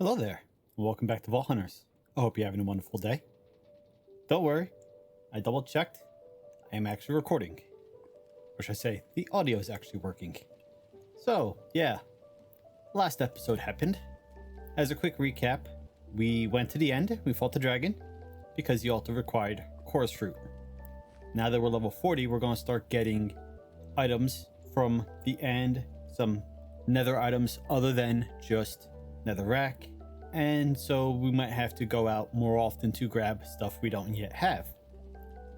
Hello there, and welcome back to Vault Hunters. I hope you're having a wonderful day. Don't worry, I double checked. I am actually recording. Or should I say, the audio is actually working. So, yeah, last episode happened. As a quick recap, we went to the end, we fought the dragon, because the altar required chorus fruit. Now that we're level 40, we're going to start getting items from the end, some nether items other than just netherrack, and so we might have to go out more often to grab stuff we don't yet have,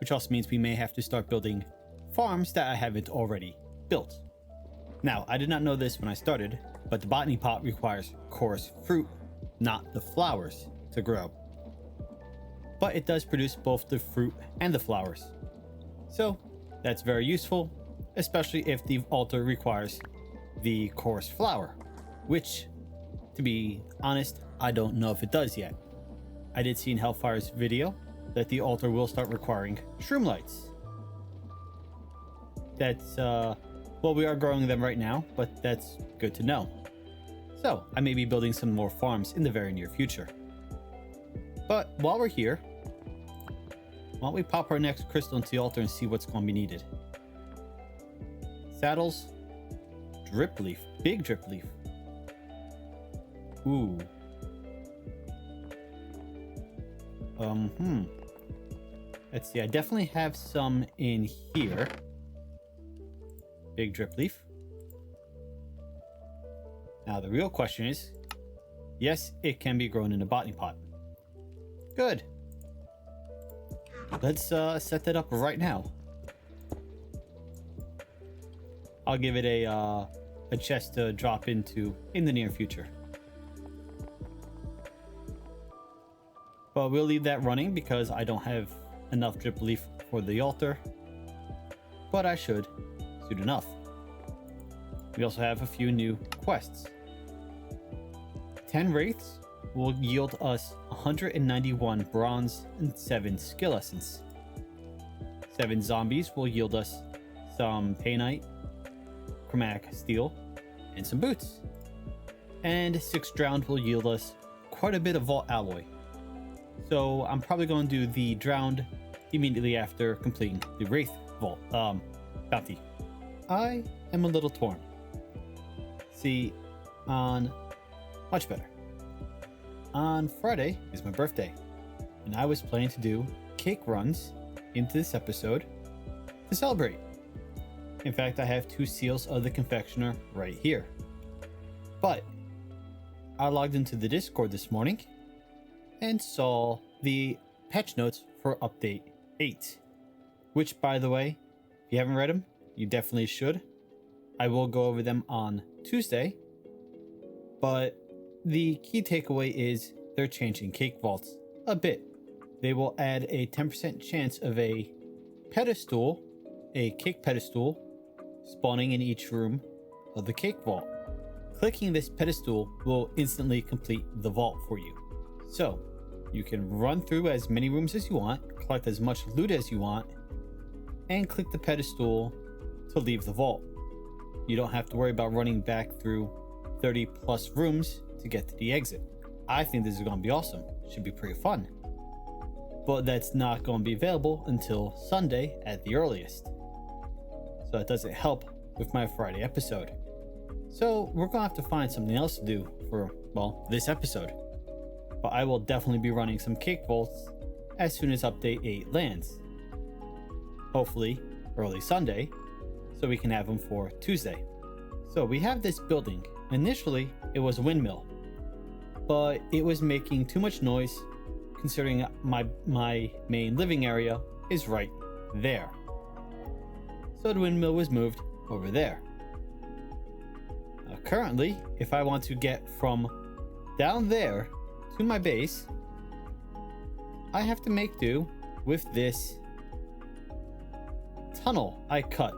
which also means we may have to start building farms that I haven't already built. Now, I did not know this when I started, but the botany pot requires chorus fruit, not the flowers, to grow, but it does produce both the fruit and the flowers, so that's very useful, especially if the altar requires the chorus flower, which, to be honest, I don't know if it does yet. I did see in Hellfire's video that the altar will start requiring shroom lights. That's, well, we are growing them right now, but that's good to know. So, I may be building some more farms in the very near future. But while we're here, why don't we pop our next crystal into the altar and see what's going to be needed. Saddles, drip leaf, big drip leaf. Ooh. Let's see, I definitely have some in here. Big drip leaf. Now the real question is, yes, it can be grown in a botany pot. Good. Let's set that up right now. I'll give it a chest to drop into in the near future. But we'll leave that running because I don't have enough drip leaf for the altar. But I should soon enough. We also have a few new quests. 10 wraiths will yield us 191 bronze and 7 skill essence. 7 zombies will yield us some painite, chromatic steel, and some boots. And 6 drowned will yield us quite a bit of vault alloy. So I'm probably going to do the drowned immediately after completing the wraith vault bounty. I am a little torn. See, much better. On Friday is my birthday, and I was planning to do cake runs into this episode to celebrate. In fact, I have 2 seals of the confectioner right here. But I logged into the Discord this morning and saw the patch notes for update 8, which, by the way, if you haven't read them, you definitely should. I will go over them on Tuesday, but the key takeaway is they're changing cake vaults a bit. They will add a 10% chance of a pedestal, a cake pedestal, spawning in each room of the cake vault. Clicking this pedestal will instantly complete the vault for you. So, you can run through as many rooms as you want, collect as much loot as you want, and click the pedestal to leave the vault. You don't have to worry about running back through 30 plus rooms to get to the exit. I think this is going to be awesome. Should be pretty fun. But that's not going to be available until Sunday at the earliest. So it doesn't help with my Friday episode. So we're going to have to find something else to do for, well, this episode. But I will definitely be running some cake vaults as soon as update 8 lands. Hopefully early Sunday, so we can have them for Tuesday. So we have this building. Initially, it was a windmill, but it was making too much noise considering my main living area is right there. So the windmill was moved over there. Currently, if I want to get from down there to my base, I have to make do with this tunnel I cut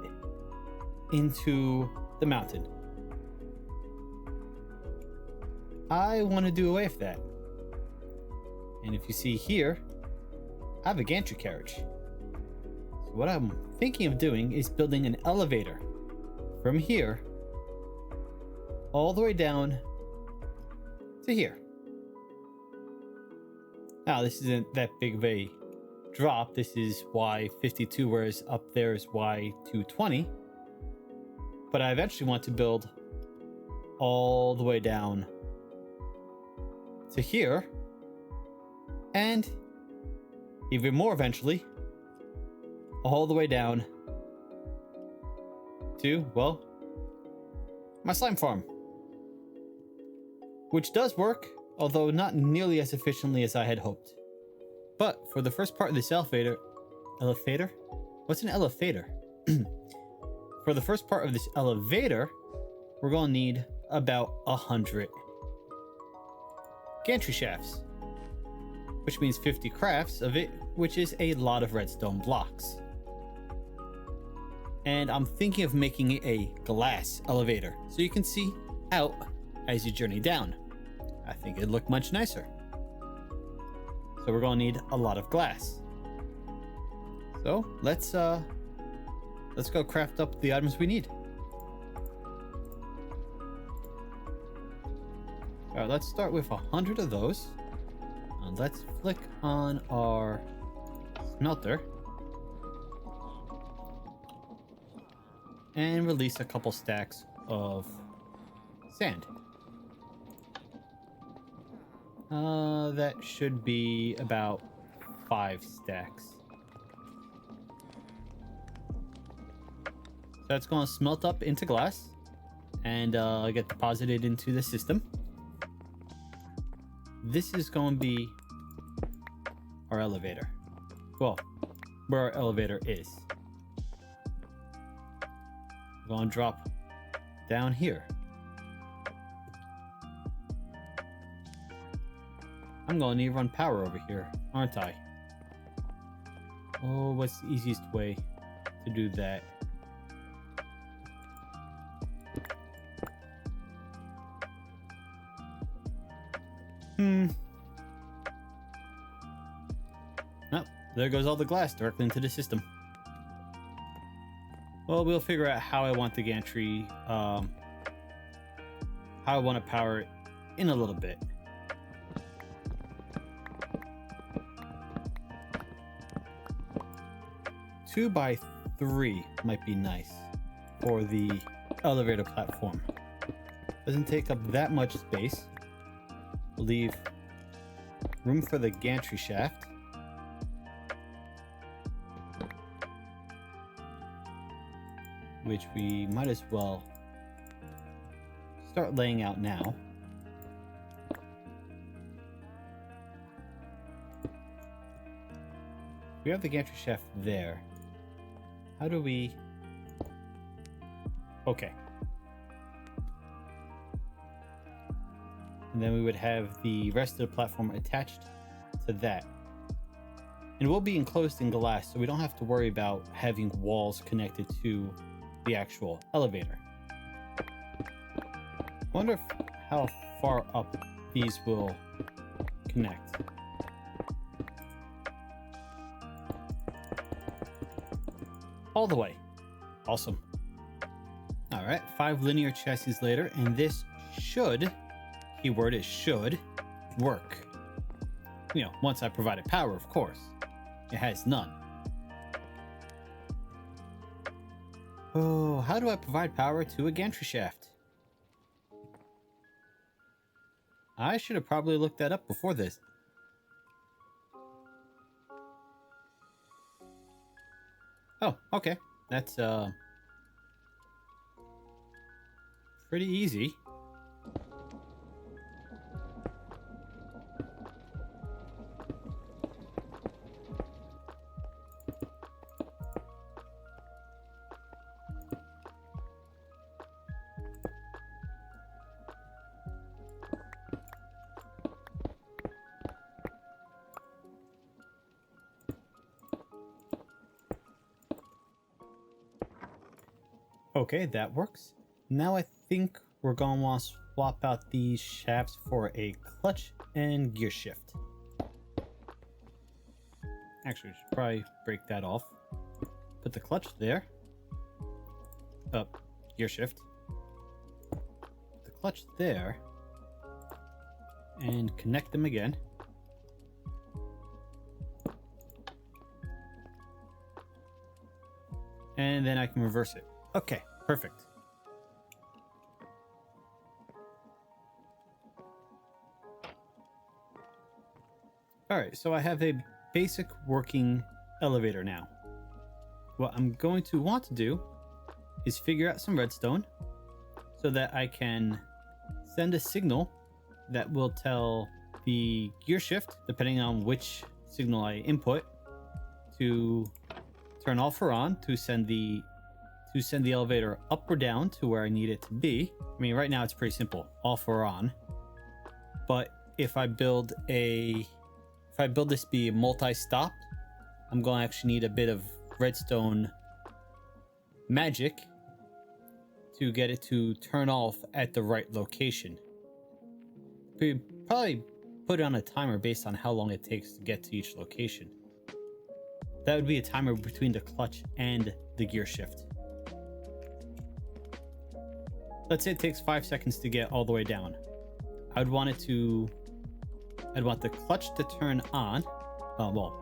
into the mountain. I want to do away with that. And if you see here, I have a gantry carriage. So what I'm thinking of doing is building an elevator from here all the way down to here. Now, this isn't that big of a drop. This is Y52, whereas up there is Y220. But I eventually want to build all the way down to here. And even more eventually, all the way down to, well, my slime farm. Which does work, although not nearly as efficiently as I had hoped. But for the first part of this elevator... What's an elevator? For the first part of this elevator, we're going to need about 100 gantry shafts, which means 50 crafts of it, which is a lot of redstone blocks. And I'm thinking of making it a glass elevator, so you can see out as you journey down. I think it'd look much nicer. So we're going to need a lot of glass. So let's go craft up the items we need. All right, let's start with 100 of those. Let's flick on our smelter and release a couple stacks of sand. That should be about 5 stacks. So that's going to smelt up into glass and get deposited into the system. This is going to be our elevator. Well, where our elevator is. We're going to drop down here. I'm going to need to run power over here, aren't I? Oh, what's the easiest way to do that? Oh, there goes all the glass directly into the system. Well, we'll figure out how I want the gantry, how I want to power it in a little bit. Two by 3 might be nice for the elevator platform. Doesn't take up that much space. Leave room for the gantry shaft. Which we might as well start laying out now. We have the gantry shaft there. How do we... Okay. And then we would have the rest of the platform attached to that. And it will be enclosed in glass, so we don't have to worry about having walls connected to the actual elevator. I wonder how far up these will connect. All the way. Awesome. All right, 5 linear chassis later, and this should, keyword is should, work. You know, once I provided power, of course. It has none. Oh, how do I provide power to a gantry shaft? I should have probably looked that up before this. Oh, okay. That's pretty easy. Okay, that works. Now I think we're going to want to swap out these shafts for a clutch and gear shift. Actually, we should probably break that off. Put the clutch there. Gear shift. Put the clutch there. And connect them again. and then I can reverse it. Okay, perfect. All right, so I have a basic working elevator now. What I'm going to want to do is figure out some redstone so that I can send a signal that will tell the gear shift, depending on which signal I input, to turn off or on, to send the elevator up or down to where I need it to be. I mean, right now it's pretty simple, off or on. But if I build this to be multi-stopped, I'm going to actually need a bit of redstone magic to get it to turn off at the right location. We probably put it on a timer based on how long it takes to get to each location. That would be a timer between the clutch and the gear shift. Let's say it takes 5 seconds to get all the way down. I'd want the clutch to turn on,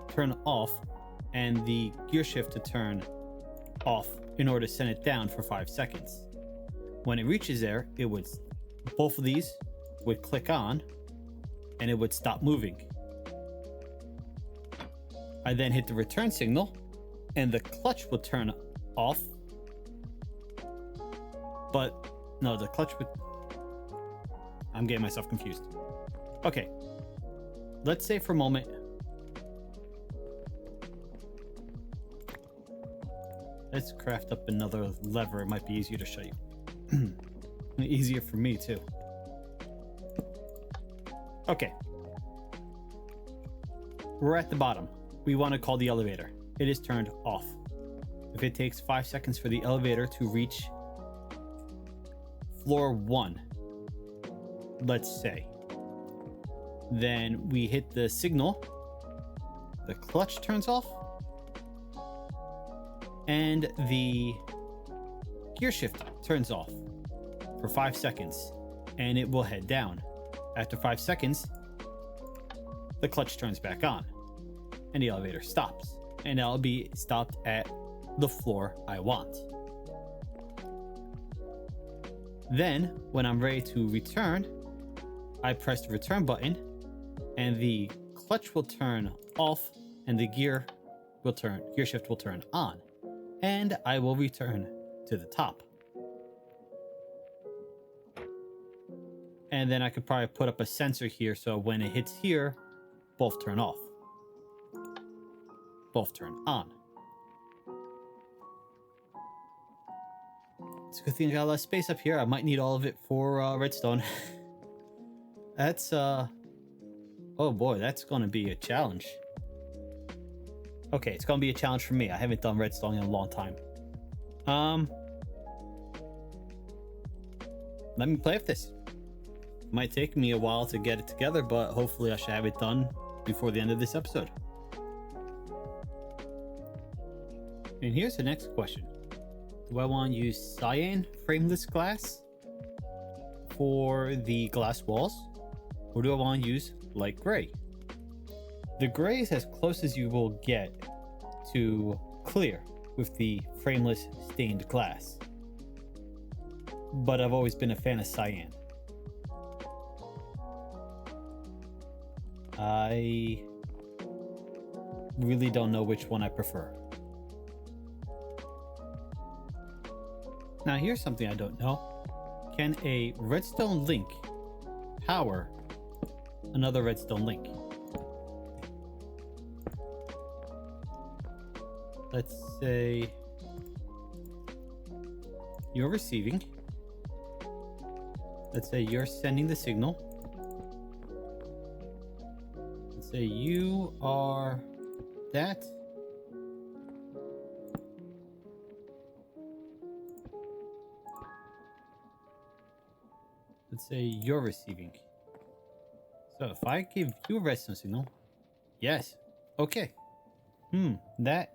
turn off, and the gear shift to turn off in order to send it down for 5 seconds. When it reaches there, both of these would click on and it would stop moving. I then hit the return signal and the clutch will turn off. But no, the clutch would... I'm getting myself confused. Okay. Let's say for a moment... Let's craft up another lever. It might be easier to show you. Easier for me too. Okay. We're at the bottom. We want to call the elevator. It is turned off. If it takes 5 seconds for the elevator to reach floor 1, let's say, then we hit the signal, the clutch turns off, and the gear shift turns off for 5 seconds, and it will head down. After 5 seconds, the clutch turns back on, and the elevator stops, and I'll be stopped at the floor I want. Then, when I'm ready to return, I press the return button, and the clutch will turn off, and the gear shift will turn on, and I will return to the top. And then I could probably put up a sensor here, so when it hits here, both turn off. Both turn on. It's a good thing I got less space up here. I might need all of it for redstone. That's oh boy, that's gonna be a challenge. Okay, it's gonna be a challenge for me. I haven't done redstone in a long time. Let me play with this. Might take me a while to get it together, but hopefully I should have it done before the end of this episode. And here's the next question. Do I want to use cyan frameless glass for the glass walls, or do I want to use light gray? The gray is as close as you will get to clear with the frameless stained glass, but I've always been a fan of cyan. I really don't know which one I prefer. Now here's something I don't know. Can a redstone link power another redstone link? Let's say you're receiving. Let's say you're sending the signal. Let's say you are that. Let's say you're receiving. So if I give you a redstone signal, yes, okay. That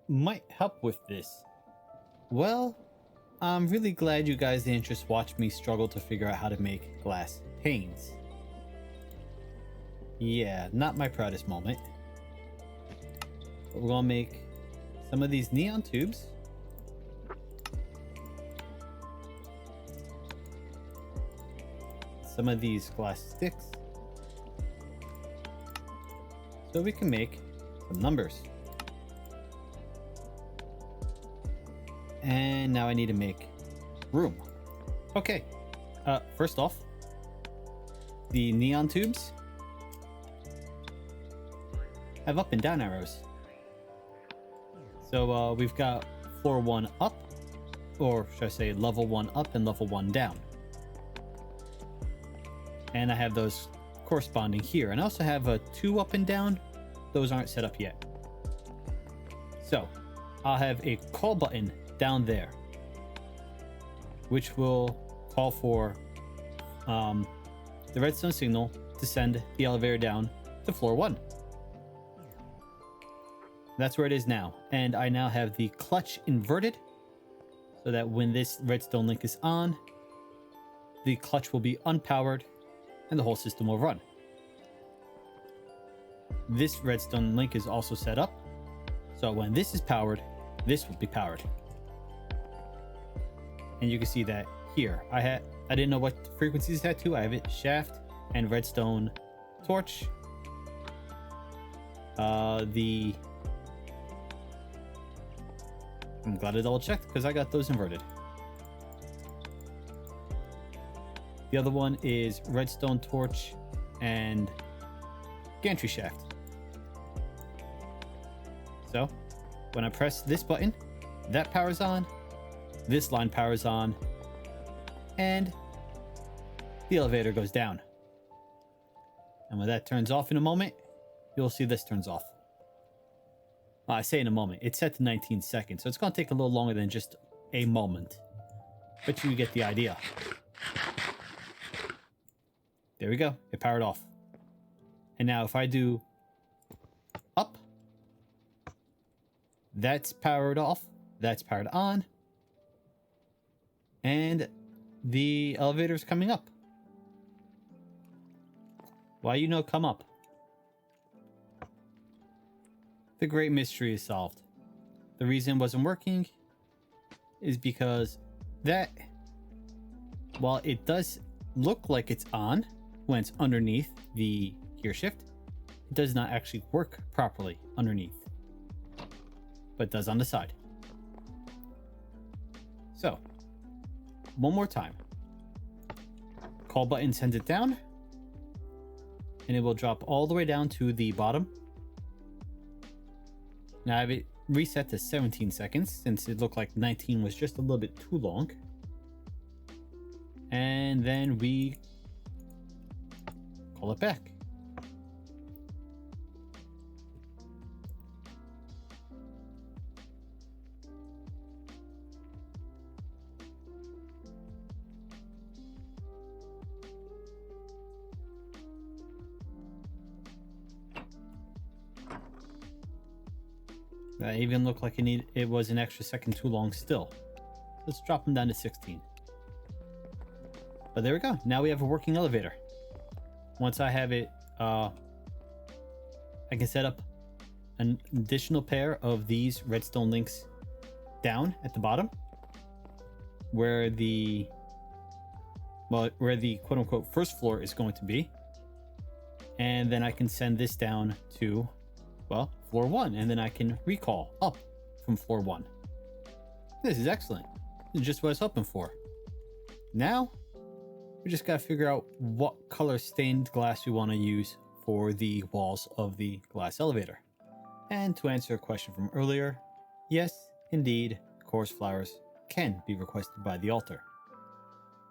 might help with this. Well, I'm really glad you guys didn't just watch me struggle to figure out how to make glass panes. Yeah, not my proudest moment. But we're gonna make some of these neon tubes. some of these glass sticks so we can make some numbers. And now I need to make room. Okay, first off, the neon tubes have up and down arrows. So we've got floor 1 up, or should I say level 1 up and level 1 down. And I have those corresponding here. And I also have a 2 up and down. Those aren't set up yet. So I'll have a call button down there, which will call for the redstone signal to send the elevator down to floor 1. That's where it is now. And I now have the clutch inverted so that when this redstone link is on, the clutch will be unpowered and the whole system will run. This redstone link is also set up so when this is powered, this will be powered. And you can see that here. I didn't know what frequencies it had to. I have it shaft and redstone torch. I'm glad I double checked because I got those inverted. The other one is redstone torch and gantry shaft. So when I press this button, that powers on, this line powers on, and the elevator goes down. And when that turns off in a moment, you'll see this turns off. Well, I say in a moment. It's set to 19 seconds, so it's going to take a little longer than just a moment. But you get the idea. There we go. It powered off. And now if I do up, that's powered off. That's powered on. And the elevator's coming up. Why come up? The great mystery is solved. The reason it wasn't working is because that, while it does look like it's on when it's underneath the gear shift, it does not actually work properly underneath, but it does on the side. So, one more time. Call button sends it down, and it will drop all the way down to the bottom. Now I have it reset to 17 seconds since it looked like 19 was just a little bit too long. And then we call it back. That even looked like it was an extra second too long still. Let's drop them down to 16. But there we go. Now we have a working elevator. Once I have it, I can set up an additional pair of these redstone links down at the bottom, where the quote-unquote first floor is going to be. And then I can send this down to, well, floor 1, and then I can recall up from floor 1. This is excellent. This is just what I was hoping for. Now, we just gotta figure out what color stained glass we want to use for the walls of the glass elevator. And to answer a question from earlier, yes, indeed, chorus flowers can be requested by the altar.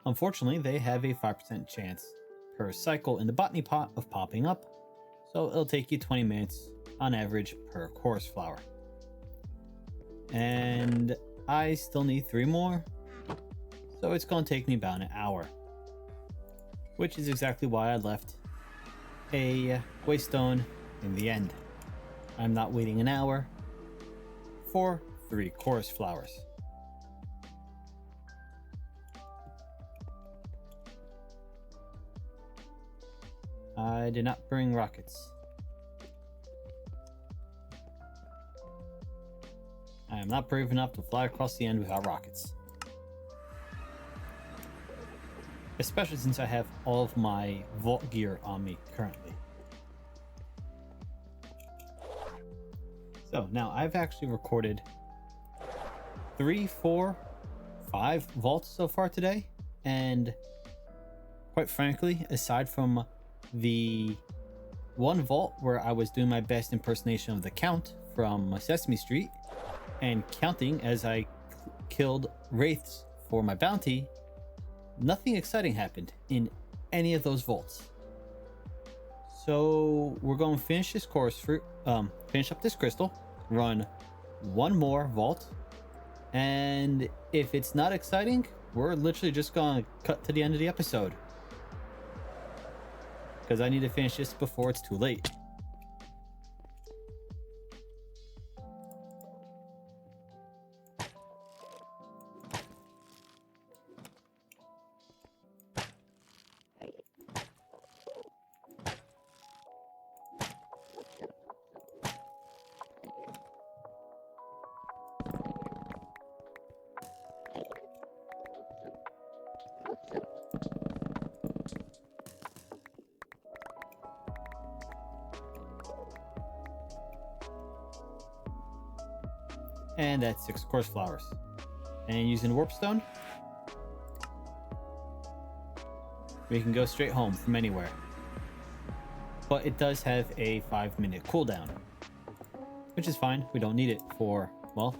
Unfortunately, they have a 5% chance per cycle in the botany pot of popping up, so it'll take you 20 minutes on average per chorus flower. And I still need 3 more, so it's going to take me about an hour, which is exactly why I left a waystone in the end. I'm not waiting an hour for 3 chorus flowers. I did not bring rockets. I am not brave enough to fly across the end without rockets. especially since I have all of my vault gear on me currently. So now I've actually recorded 3, 4, 5 vaults so far today, and quite frankly, aside from the one vault where I was doing my best impersonation of the Count from Sesame Street and counting as I killed wraiths for my bounty, nothing exciting happened in any of those vaults. So we're going to finish this course for finish up this crystal, run one more vault, and if it's not exciting, we're literally just going to cut to the end of the episode, because I need to finish this before it's too late. And that's 6 course flowers. And using warpstone, we can go straight home from anywhere. But it does have a 5-minute cooldown, which is fine. We don't need it for, well,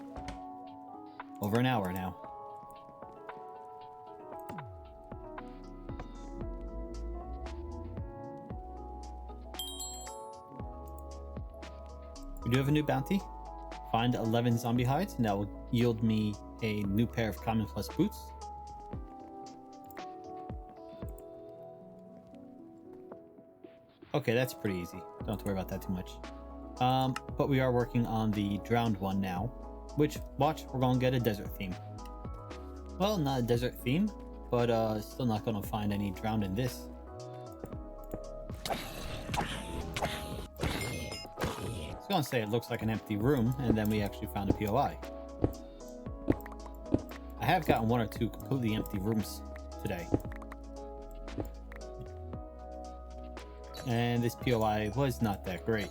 over an hour now. We do have a new bounty. Find 11 zombie hides, and that will yield me a new pair of common plus boots. Okay, that's pretty easy. Don't have to worry about that too much. But we are working on the drowned one now, which, watch, we're going to get a desert theme. Well, not a desert theme, but still not going to find any drowned in this. I was gonna say it looks like an empty room, and then we actually found a POI. I have gotten 1 or 2 completely empty rooms today. And this POI was not that great.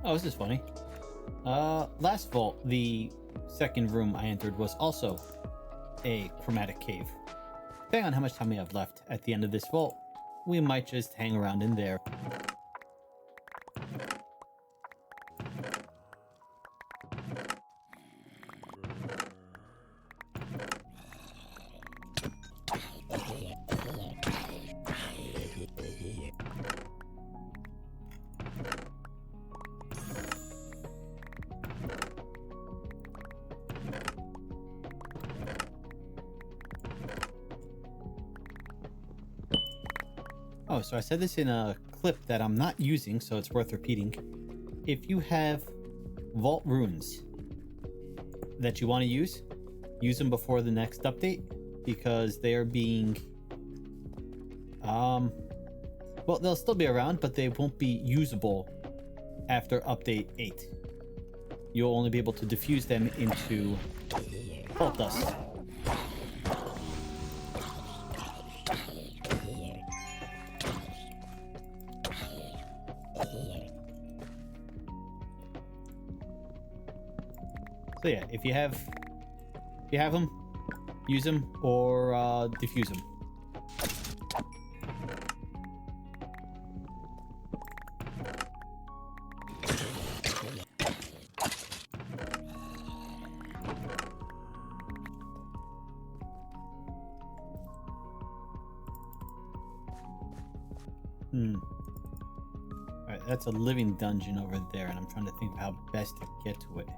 Oh, this is funny. Last vault, the second room I entered was also a chromatic cave. Depending on how much time we have left at the end of this vault, we might just hang around in there. Oh, so I said this in a clip that I'm not using, so it's worth repeating. If you have vault runes that you want to use them before the next update, because they are being well, they'll still be around, but they won't be usable after update 8. You'll only be able to diffuse them into vault dust. So yeah, if you have them, use them or diffuse them. Alright, that's a living dungeon over there, and I'm trying to think of how best to get to it.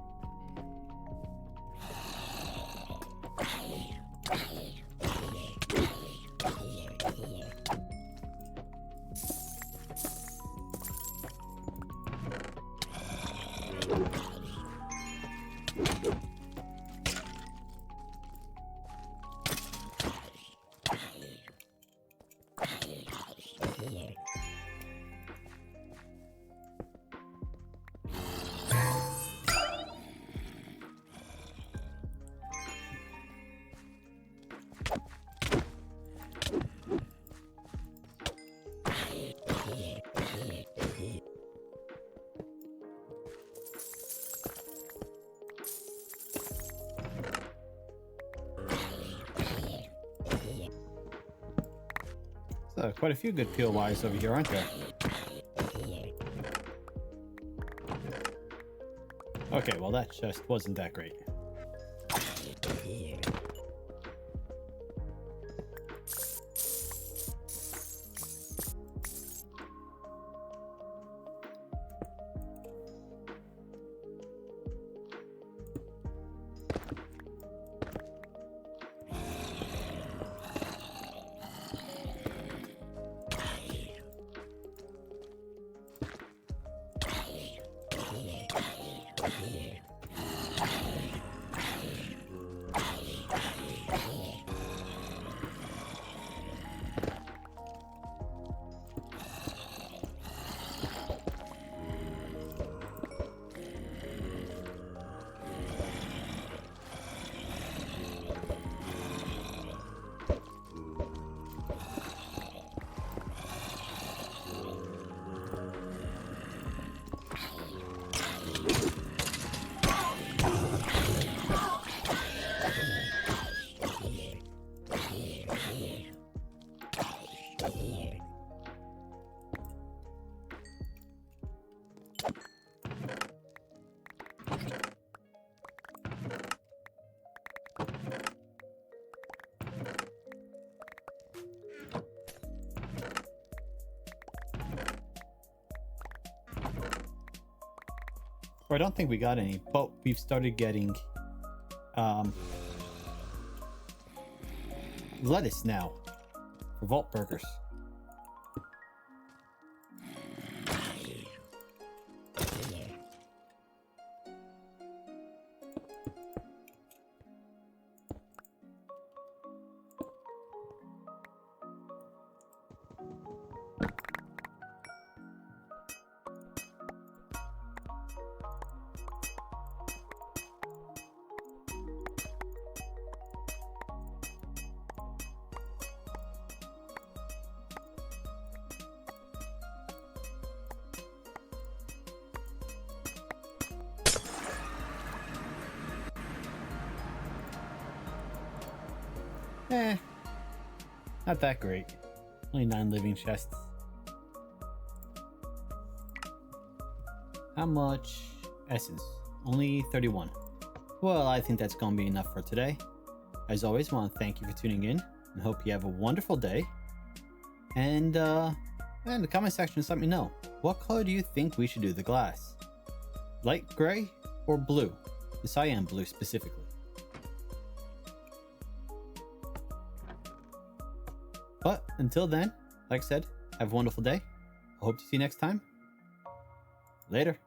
quite a few good POIs over here, aren't there? Okay, well that chest wasn't that great. I don't think we got any, but we've started getting lettuce now for vault burgers. Not that great. Only 9 living chests. How much essence? Only 31. Well, I think that's gonna be enough for today. As always, I want to thank you for tuning in and hope you have a wonderful day. And in the comment section, just let me know, what color do you think we should do the glass? Light gray or blue? The cyan blue specifically. But until then, like I said, have a wonderful day. I hope to see you next time. Later.